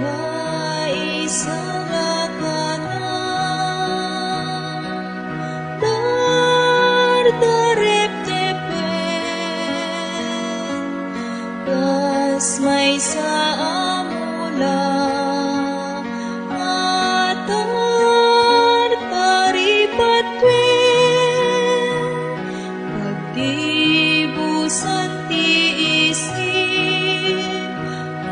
May sa amula atar taripatwen pagdibusan tiisin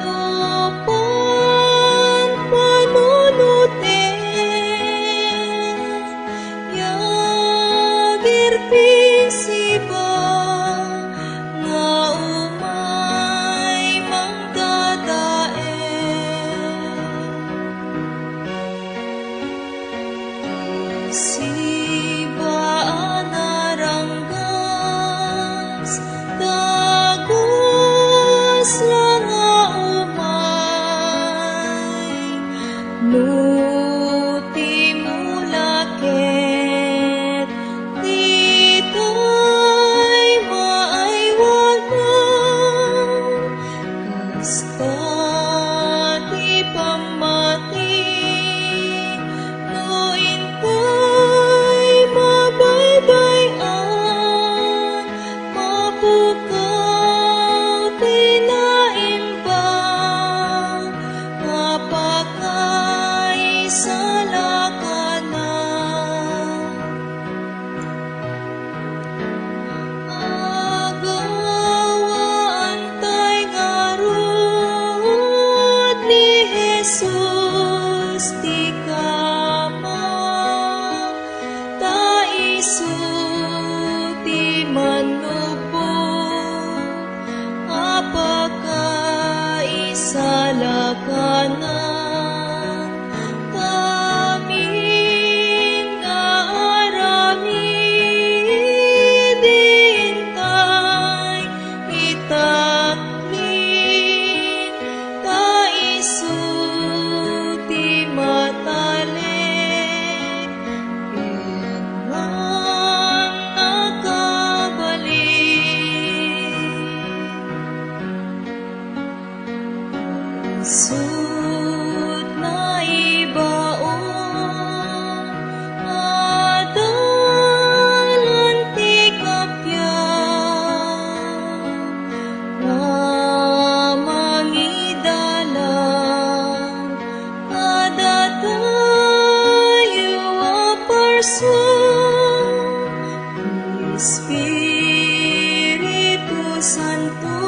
lupan panunuten yagir pisiba nga sibaan aranggas tagos lang umay nuti mulaket titay maaywanan kasta ti pamati Jesus ti kama ta isu ti manupo apaka isalakanan amin nga arami dintay itaklin ta isu matalik man nakabalik sud na ibaon adalan ti kapyan mangidalan Espiritu Santo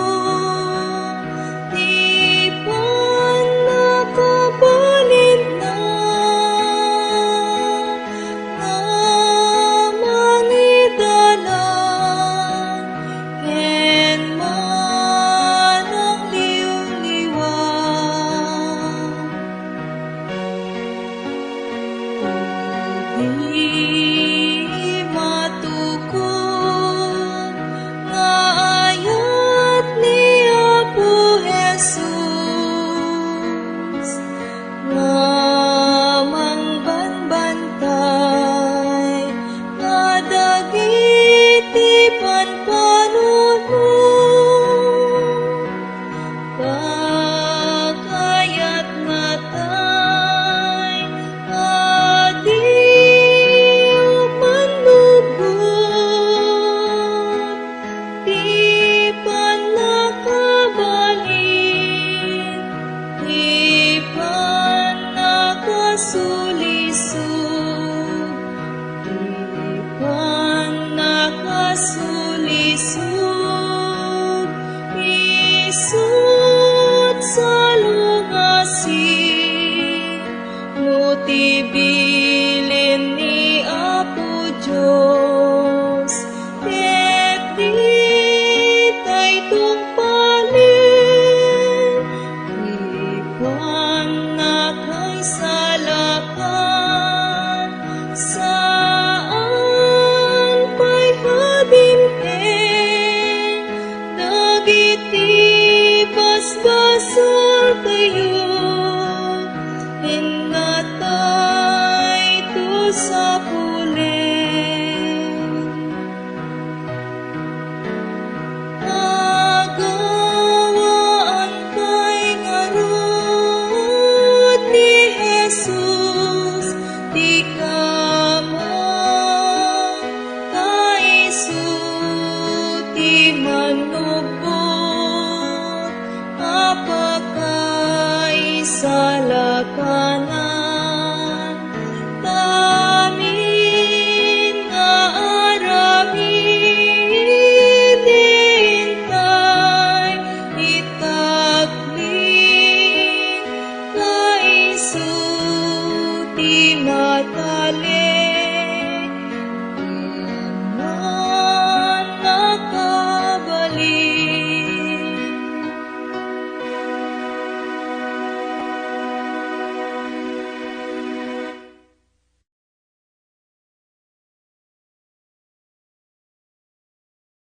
di panakabalin na mangidalan ken manang liw-liwan matukod nga ayat ni Apo Jesus nga mangbanbantay nga dagiti panpanunod kakayat matay Sulisud isut salungasin nutibilin ni Apo Diyos ket ditay tungpalin ipan na kay salakan saan pa'y hadin dagiti basbasol kayo ingatan kanan, tamin nga aramidin kay itakling kaisu ti matalin.